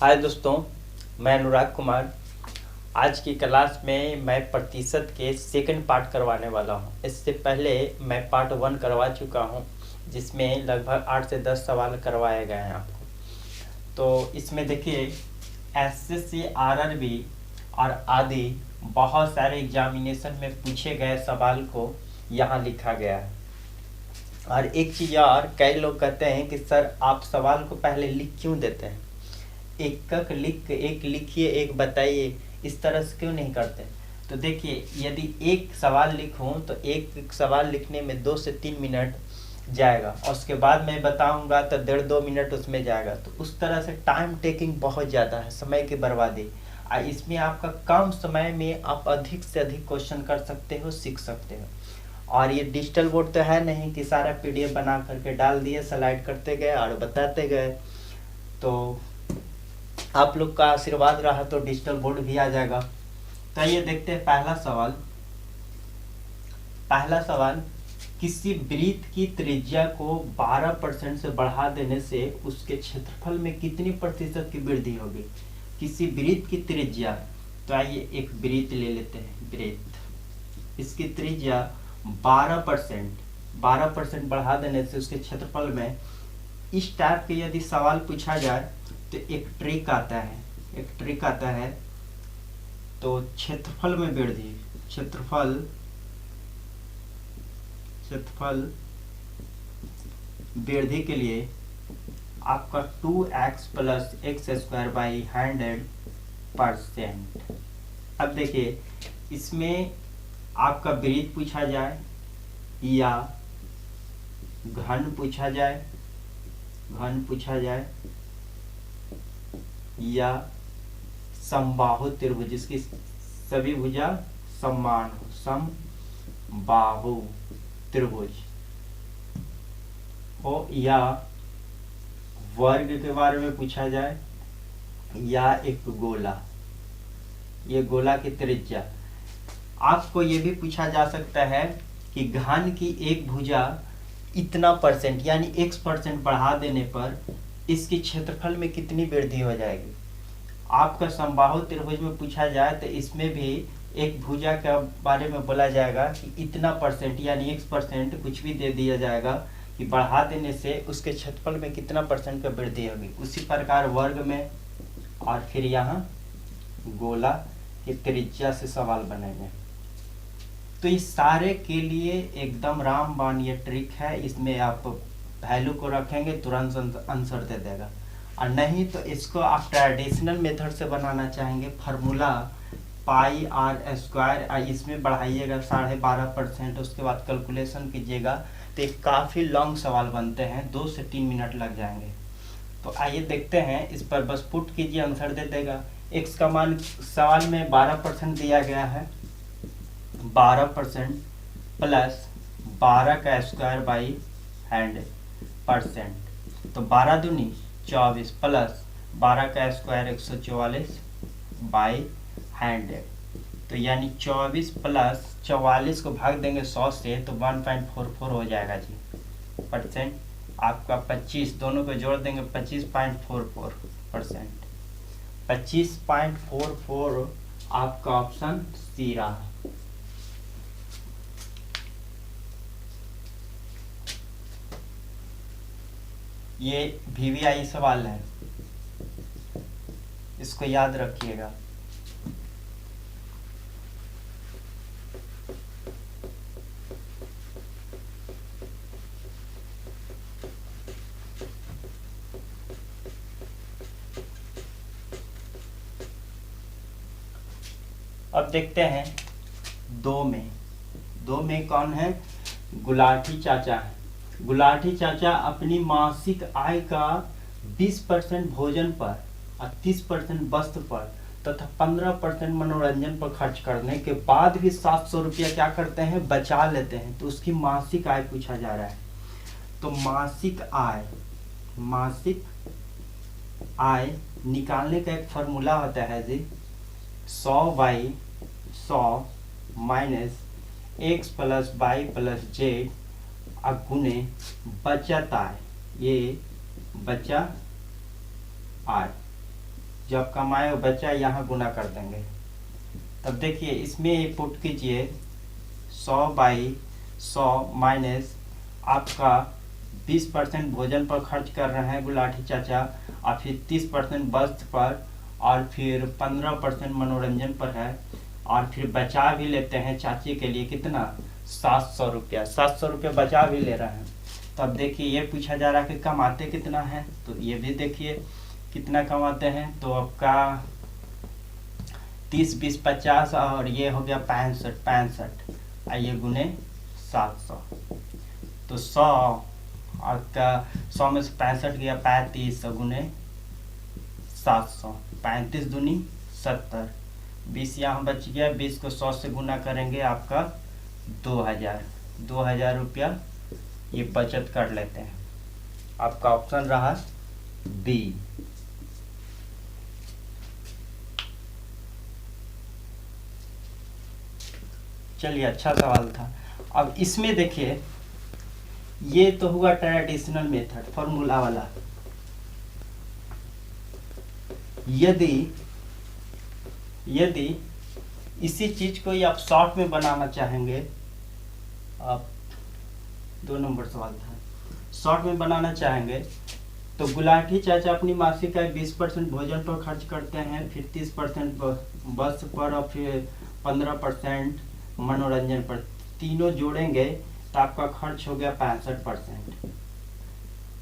हाय दोस्तों, मैं अनुराग कुमार। आज की क्लास में मैं प्रतिशत के सेकंड पार्ट करवाने वाला हूं। इससे पहले मैं पार्ट 1 करवा चुका हूं, जिसमें लगभग 8 से 10 सवाल करवाए गए हैं आपको। तो इसमें देखिए, एसएससी, आरआरबी और आदि बहुत सारे एग्जामिनेशन में पूछे गए सवाल को यहाँ लिखा गया है। और एक चीज़ और, कई लोग कहते हैं कि सर आप सवाल को पहले लिख क्यों देते हैं, एक लिखिए एक बताइए, इस तरह से क्यों नहीं करते। तो देखिए, यदि एक सवाल लिखूं तो एक सवाल लिखने में 2 से 3 मिनट जाएगा और उसके बाद मैं बताऊंगा तो 1.5-2 मिनट उसमें जाएगा। तो उस तरह से टाइम टेकिंग बहुत ज़्यादा है, समय की बर्बादी। और इसमें आपका कम समय में आप अधिक से अधिक क्वेश्चन कर सकते हो, सीख सकते हो। और ये डिजिटल बोर्ड तो है नहीं कि सारा पीडीएफ बना करके डाल दिए, स्लाइड करते गए और बताते गए। तो आप लोग का आशीर्वाद रहा तो डिजिटल बोर्ड भी आ जाएगा। तो ये देखते हैं पहला सवाल, किसी वृत्त की त्रिज्या को 12% से बढ़ा देने से उसके क्षेत्रफल में कितनी प्रतिशत की वृद्धि होगी। किसी वृत्त की त्रिज्या, तो आइए एक वृत्त ले लेते हैं। वृत्त, इसकी त्रिज्या 12% बढ़ा देने से उसके क्षेत्रफल में, इस टाइप के यदि सवाल पूछा जाए तो एक ट्रिक आता है। तो क्षेत्रफल में वृद्धि, क्षेत्रफल वृद्धि के लिए आपका 2x plus x square by 100%। अब देखिए, इसमें आपका वृत्त पूछा जाए या घन पूछा जाए या समबाहु त्रिभुज, जिसकी सभी भुजा समान हो, समबाहु त्रिभुज हो, या वर्ग के बारे में पूछा जाए, या एक गोला, ये गोला की त्रिज्या। आपको ये भी पूछा जा सकता है कि घन की एक भुजा इतना परसेंट यानी x% बढ़ा देने पर इसकी क्षेत्रफल में कितनी वृद्धि हो जाएगी। आपका समबाहु त्रिभुज में पूछा जाए तो इसमें भी एक भुजा के बारे में बोला जाएगा कि इतना परसेंट यानी x% कुछ भी दे दिया जाएगा कि बढ़ा देने से उसके क्षेत्रफल में कितना परसेंट का वृद्धि होगी। उसी प्रकार वर्ग में, और फिर यहाँ गोला की त्रिज्या से सवाल बनेंगे। तो इस सारे के लिए एकदम रामबाण ये ट्रिक है। इसमें आप वैल्यू को रखेंगे, तुरंत आंसर दे देगा। और नहीं तो इसको आप ट्रेडिशनल मेथड से बनाना चाहेंगे, फार्मूला पाई आर स्क्वायर, इसमें बढ़ाइएगा 12.5%, उसके बाद कैलकुलेशन कीजिएगा तो एक काफ़ी लॉन्ग सवाल बनते हैं, 2 से 3 मिनट लग जाएंगे। तो आइए देखते हैं, इस पर बस पुट कीजिए, आंसर दे देगा। एक्स का मान सवाल में 12% दिया गया है, 12% प्लस 12 का स्क्वायर बाई 100%। तो 12 दूनी 24 प्लस 12 का स्क्वायर 144 बाई 100। तो यानी 24 प्लस 44 को भाग देंगे 100 से तो 1.44 हो जाएगा जी परसेंट। आपका 25 दोनों को जोड़ देंगे 25.44%। 25.44 आपका ऑप्शन सी रहा। ये VVI सवाल है, इसको याद रखिएगा। अब देखते हैं दो में कौन है, गुलाटी चाचा है। गुलाटी चाचा अपनी मासिक आय का 20% भोजन पर और 30% वस्त्र पर तथा 15% मनोरंजन पर खर्च करने के बाद भी 700 रुपया क्या करते हैं, बचा लेते हैं। तो उसकी मासिक आय पूछा जा रहा है। तो मासिक आय निकालने का एक फॉर्मूला होता है जी, 100/100 minus x plus Y plus Z गुने बचत आय, ये बचा आय। जो आप कमाए वो बचा यहाँ गुना कर देंगे। तब देखिए इसमें पुट कीजिए 100/100 माइनस आपका 20% भोजन पर खर्च कर रहे हैं गुलाटी चाचा, और फिर 30% वस्त्र पर, और फिर 15% मनोरंजन पर है, और फिर बचा भी लेते हैं चाची के लिए कितना 700 रुपया, 700 रुपया बचा भी ले रहे हैं। तो अब देखिए ये पूछा जा रहा है कि कमाते कितना है, तो ये भी देखिए कितना कमाते हैं। तो आपका 30 20 50 और ये हो गया 65 आइए गुने 700, तो 100 आपका 100 में से 65 गया 35 गुने 700, 35 दूनी 70, 20 यहाँ बच गया, 20 को 100 से गुना करेंगे आपका 2000 रुपया ये बचत कर लेते हैं। आपका ऑप्शन रहा बी। चलिए अच्छा सवाल था। अब इसमें देखिए ये तो हुआ ट्रेडिशनल मेथड फॉर्मूला वाला। यदि इसी चीज को आप शॉर्ट में बनाना चाहेंगे, आप 2 नंबर सवाल था, शॉर्ट में बनाना चाहेंगे तो गुलाटी चाचा अपनी मासिक आय 20% भोजन पर खर्च करते हैं, फिर 30% वस्त्र पर और फिर 15% मनोरंजन पर, तीनों जोड़ेंगे तो आपका खर्च हो गया 65%।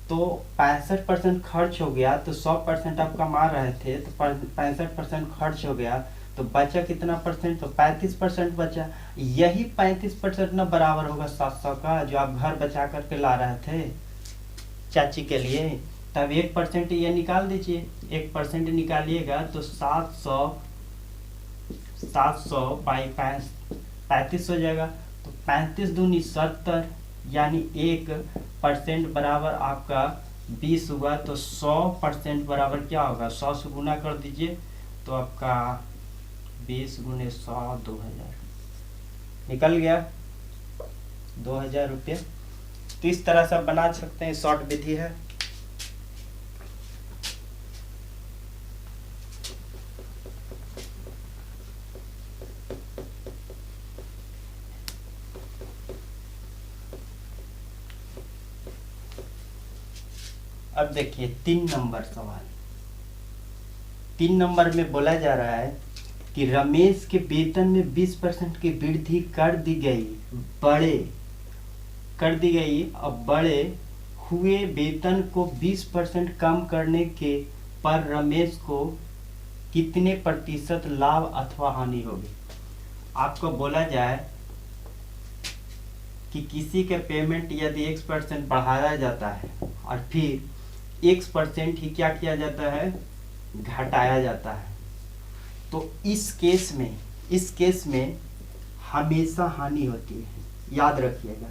तो 65% खर्च हो गया, तो 100% आप कमा रहे थे तो 65% खर्च हो गया, तो बचा कितना परसेंट, तो 35% बचा। यही 35% ना बराबर होगा 700 का जो आप घर बचा करके ला रहे थे चाची के लिए। तब 1% ये निकाल दीजिए, 1% निकालिएगा तो 700 बाई 35 हो जाएगा। तो 35 दूनी 70 यानी 1% बराबर आपका 20 हुआ। तो 100% बराबर क्या होगा, 100 से गुना कर दीजिए तो आपका 20 गुने 100 2000 निकल गया 2000 रुपये। तो इस तरह से बना सकते हैं, शॉर्ट विधि है। अब देखिए 3 नंबर सवाल। 3 नंबर में बोला जा रहा है कि रमेश के वेतन में 20% की वृद्धि कर दी गई। अब बड़े हुए वेतन को 20% कम करने के पर रमेश को कितने प्रतिशत लाभ अथवा हानि होगी। आपको बोला जाए कि किसी के पेमेंट यदि 1% बढ़ाया जाता है और फिर 1% ही क्या किया जाता है, घटाया जाता है, तो इस केस में हमेशा हानि होती है। याद रखिएगा,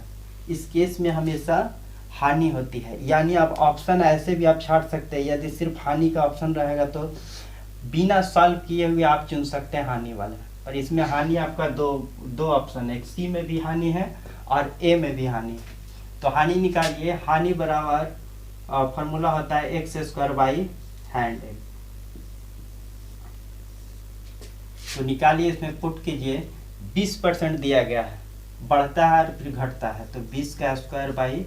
इस केस में हमेशा हानि होती है। यानी आप ऑप्शन ऐसे भी आप छाट सकते हैं, यदि सिर्फ हानि का ऑप्शन रहेगा तो बिना सॉल्व किए हुए आप चुन सकते हैं हानि वाला। और इसमें हानि आपका दो ऑप्शन है, सी में भी हानि है और ए में भी हानि है। तो हानि निकालिए, हानि बराबर फॉर्मूला होता है x² बाई हैंड। तो निकालिए, इसमें पुट कीजिए 20% दिया गया है, बढ़ता है और फिर घटता है, तो 20 का स्क्वायर बाई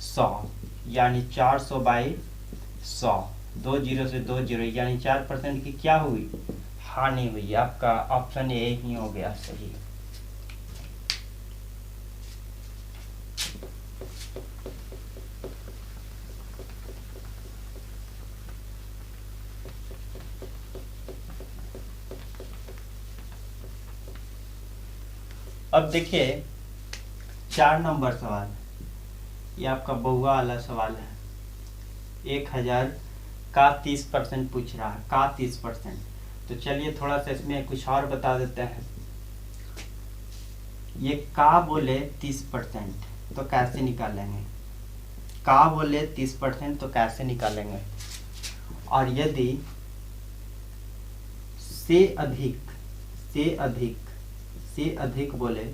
100 यानी 400/100, 2 जीरो से 2 जीरो यानी 4% की क्या हुई, हानि हुई। आपका ऑप्शन ए ही हो गया सही। अब देखिए 4 नंबर सवाल, ये आपका बहुआ वाला सवाल है। 1000 का 30% पूछ रहा है, का 30%। तो चलिए थोड़ा सा इसमें कुछ और बता देते हैं। ये का बोले 30% तो कैसे निकालेंगे, का बोले 30% तो कैसे निकालेंगे। और यदि से अधिक बोले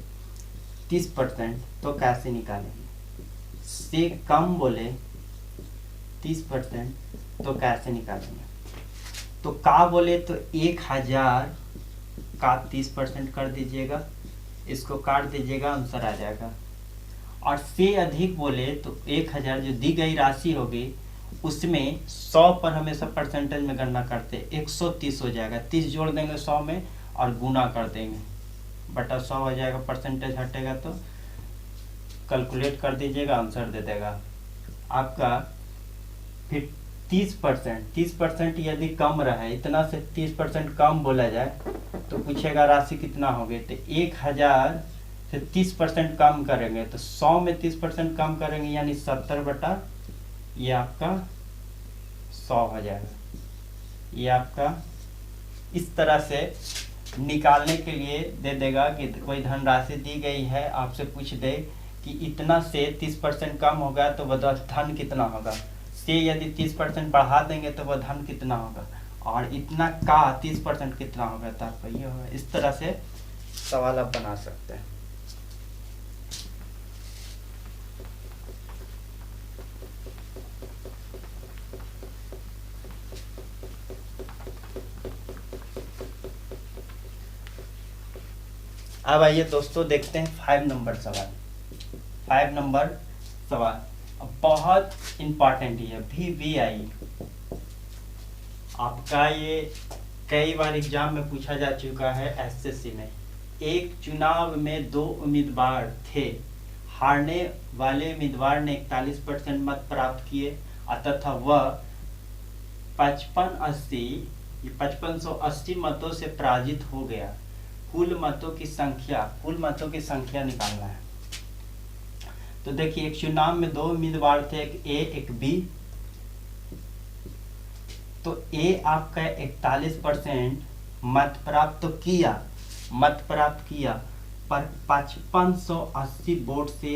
30% तो कैसे निकालेंगे, से कम बोले 30% तो कैसे निकालेंगे। तो का बोले तो 1000 का 30% कर दीजिएगा, इसको काट दीजिएगा, आंसर आ जाएगा। और से अधिक बोले तो 1000 जो दी गई राशि होगी उसमें 100 पर हमेशा परसेंटेज में गणना करते हैं, 130 हो जाएगा, 30 जोड़ देंगे 100 में और गुना कर देंगे, बटा 100 हो जाएगा, परसेंटेज हटेगा तो कैलकुलेट कर दीजिएगा, आंसर दे देगा आपका। फिर 30% यदि कम रहे, इतना से 30% कम बोला जाए तो पूछेगा राशि कितना हो गई, तो 1000 से 30% कम करेंगे तो 100 में 30% कम करेंगे यानी 70 बटा ये आपका 100 हो जाएगा। ये आपका इस तरह से निकालने के लिए दे देगा कि कोई धनराशि दी गई है, आपसे पूछ दे कि इतना से 30% कम होगा तो वह धन कितना होगा, से यदि 30% बढ़ा देंगे तो वह धन कितना होगा, और इतना का 30% कितना होगा, तो आपका ये होगा। इस तरह से सवाल आप बना सकते हैं। अब आइए दोस्तों देखते हैं 5 नंबर सवाल। 5 नंबर सवाल बहुत इंपॉर्टेंट है, VVI आपका, ये कई बार एग्जाम में पूछा जा चुका है एसएससी में। एक चुनाव में 2 उम्मीदवार थे, हारने वाले उम्मीदवार ने 41% मत प्राप्त किए तथा वह 5580 मतों से पराजित हो गया। कुल मतों की संख्या निकालना है। तो देखिए एक चुनाव में 2 उम्मीदवार थे, एक ए एक बी। तो ए आपका 41% मत प्राप्त किया पर 5580 वोट से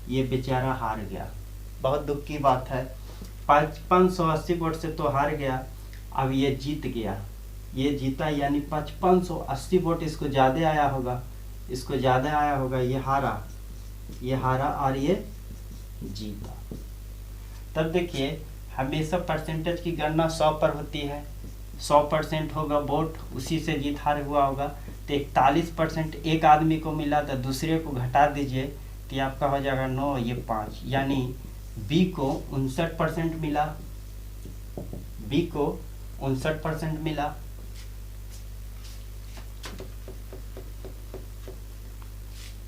ये बेचारा हार गया। बहुत दुख की बात है, 5580 वोट से तो हार गया, अब ये जीत गया, ये जीता यानी 5580 वोट इसको ज्यादा आया होगा, ये हारा और ये जीता। तब देखिए हमेशा परसेंटेज की गणना 100 पर होती है, 100% होगा वोट, उसी से जीत हार हुआ होगा। तो 41% एक आदमी को मिला तो दूसरे को घटा दीजिए तो आपका हो जाएगा 9, ये 5, यानी बी को 59% मिला।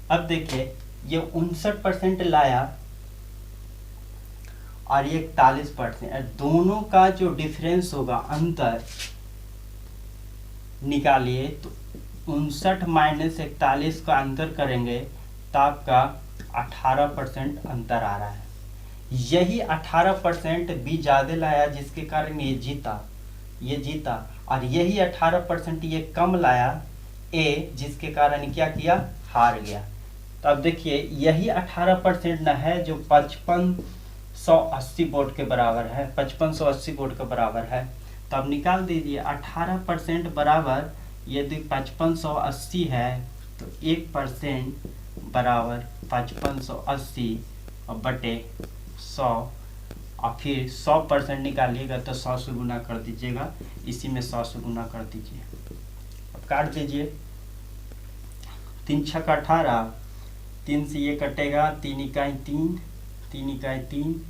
अब देखिए ये 59% लाया और ये 41%, दोनों का जो डिफरेंस होगा, अंतर निकालिए। तो 59 माइनस 41 का अंतर करेंगे तो आपका 18% अंतर आ रहा है। यही 18% बी ज्यादा लाया जिसके कारण ये जीता, और यही 18% ये कम लाया ए जिसके कारण क्या किया, हार गया। तो अब देखिए यही 18% न है जो 5580 वोट के बराबर है, 5580 वोट के बराबर है। तो अब निकाल दीजिए 18% बराबर, यदि 5580 है तो 1% बराबर 5580 और बटे 100, और फिर 100% निकालिएगा तो 100 से गुना कर दीजिएगा, इसी में 100 से गुना कर दीजिए। अब काट दीजिए, 3 छक्का 18, 3 से ये कटेगा, 3 इकाई 3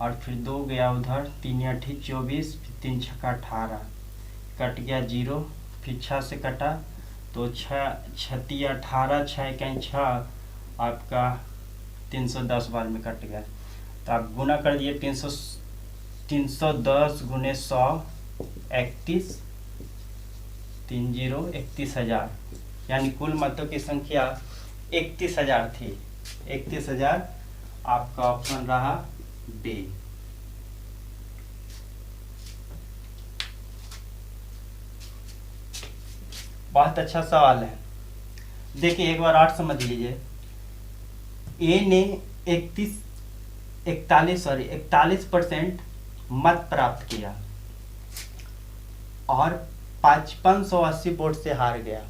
और फिर 2 गया उधर, 3 8 24, फिर 3 छक्का 18 कट गया 0, फिर 6 से कटा तो 6 18, 6 इकाई 6 आपका 310 बार में कट गया। तो आप गुना कर दिए, 310 गुने 100, 31 31,000, यानी कुल मतों की संख्या 31,000 थी। 31,000 आपका ऑप्शन रहा डी। बहुत अच्छा सवाल है। देखिए एक बार और समझ लीजिए, ए ने 41% मत प्राप्त किया और 5580 वोट से हार गया।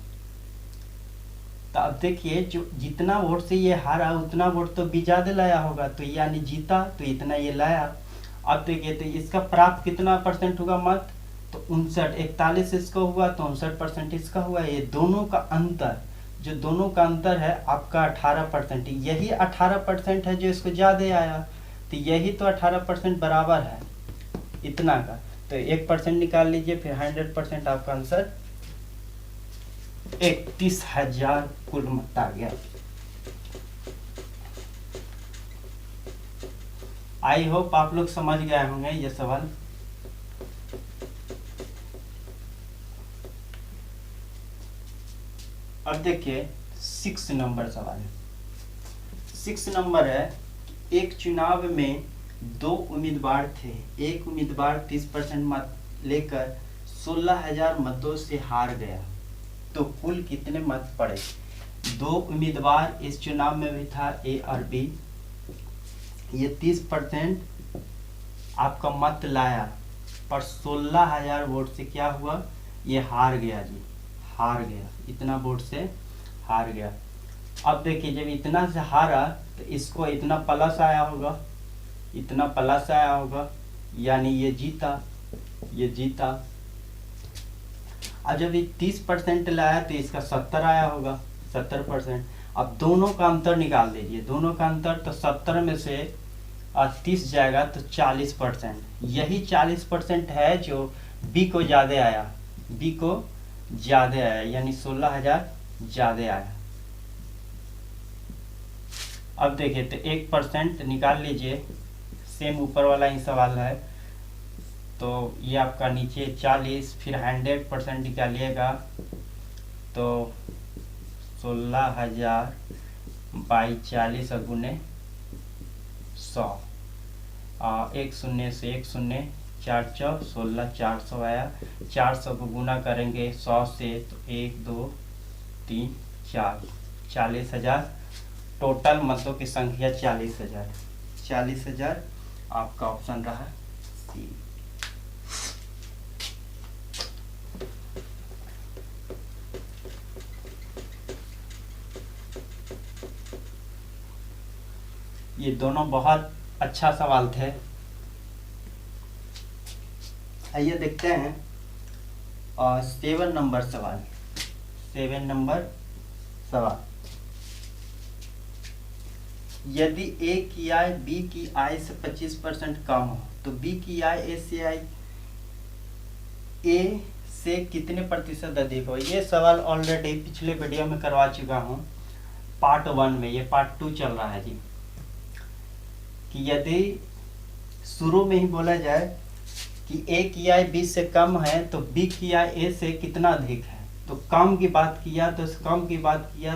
तो अब देखिए जो जितना वोट से ये हारा उतना वोट तो बी ज्यादा लाया होगा, तो यानी जीता तो इतना ये लाया। अब देखिए तो इसका प्राप्त कितना परसेंट होगा मत, तो 59, 41 इसका हुआ तो 59% इसका हुआ। ये दोनों का अंतर, जो दोनों का अंतर है आपका 18%, यही 18% है जो इसको ज़्यादा आया, तो यही तो 18% बराबर है इतना का। तो 1% निकाल लीजिए, फिर 100% आपका आंसर 31,000 कुल मत आ गया। आई होप आप लोग समझ गए होंगे ये सवाल। अब देखिए 6 नंबर सवाल। 6 नंबर है, एक चुनाव में 2 उम्मीदवार थे। एक उम्मीदवार 30% मत लेकर 16,000 मतों से हार गया, तो कुल कितने मत पड़े? 2 उम्मीदवार इस चुनाव में भी था, ए और बी। ये 30% आपका मत लाया, पर 16,000 वोट से क्या हुआ? ये हार गया जी, हार गया, इतना वोट से हार गया। अब देखिए जब इतना से हारा तो इसको इतना प्लस आया होगा, इतना प्लस आया होगा, यानी ये जीता, ये जीता। अब जब ये 30% लाया तो इसका 70 आया होगा, 70%। अब दोनों का अंतर निकाल दीजिए, दोनों का अंतर, तो 70 में से 30 जाएगा तो 40%। यही 40% है जो बी को ज़्यादा आया, बी को ज़्यादा आया, यानी 16,000 ज़्यादा आया। अब देखिए तो 1% निकाल लीजिए, सेम ऊपर वाला ही सवाल है। तो ये आपका नीचे 40, फिर 100% निकालिएगा तो 16,000 बाई 40 गुने 100, 1 शून्य से 1 शून्य, 4 चौ 16, 400 आया। 400 को गुना करेंगे 100 से तो 1 2 3 4, 40,000। टोटल मतों की संख्या 40,000, 40,000 आपका ऑप्शन रहा सी। ये दोनों बहुत अच्छा सवाल थे। आइए देखते हैं 7 नंबर सवाल। 7 नंबर सवाल, यदि ए की आय बी की आय से 25% कम हो तो बी की आय ए से कितने प्रतिशत अधिक हो? ये सवाल ऑलरेडी पिछले वीडियो में करवा चुका हूँ, पार्ट 1 में। ये पार्ट 2 चल रहा है जी। कि यदि शुरू में ही बोला जाए कि ए की आय बी से कम है तो बी की आय ए से कितना अधिक है, तो कम की बात किया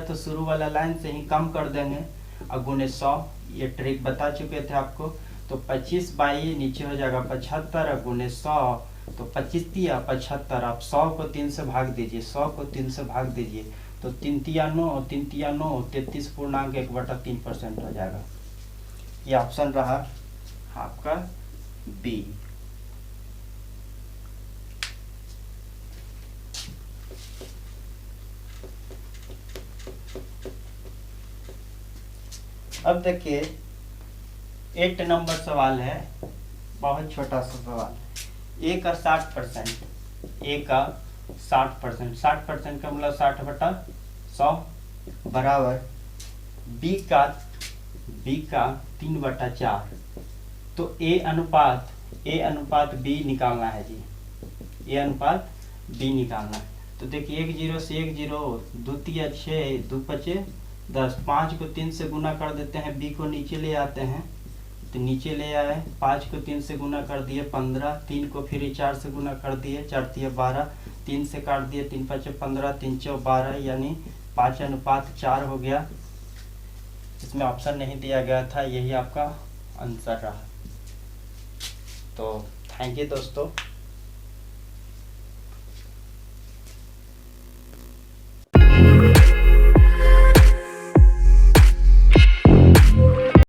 तो शुरू वाला लाइन से ही कम कर देंगे और गुने 100। ये ट्रिक बता चुके थे आपको। तो 25 बाई नीचे हो जाएगा 75 और गुने 100, तो 25 तिया 75। आप 100 को 3 से भाग दीजिए, 100 को 3 से भाग दीजिए तो 3 तिया 9, 3 तिया 9, 33.1/3% हो जाएगा। ये ऑप्शन रहा आपका बी। अब देखिए 8 नंबर सवाल है, बहुत छोटा सा सवाल। ए का 60%, ए का 60%, 60% का मतलब 60/100 बराबर बी का 3/4। तो ए अनुपात बी निकालना है जी, ए अनुपात बी निकालना है। तो देखिए 1 0 से 1 0, 2 तिया 6, 2 5 10, 5 को 3 से गुना कर देते हैं, बी को नीचे ले आते हैं तो नीचे ले आए, 5 को 3 से गुना कर दिए 15, 3 को फिर 4 से गुना कर दिए, 4 तिया 12, 3 से काट दिए, 3 5 15, 3 चौ 12, यानी 5:4 हो गया। इसमें ऑप्शन नहीं दिया गया था, यही आपका आंसर रहा। तो थैंक यू दोस्तों।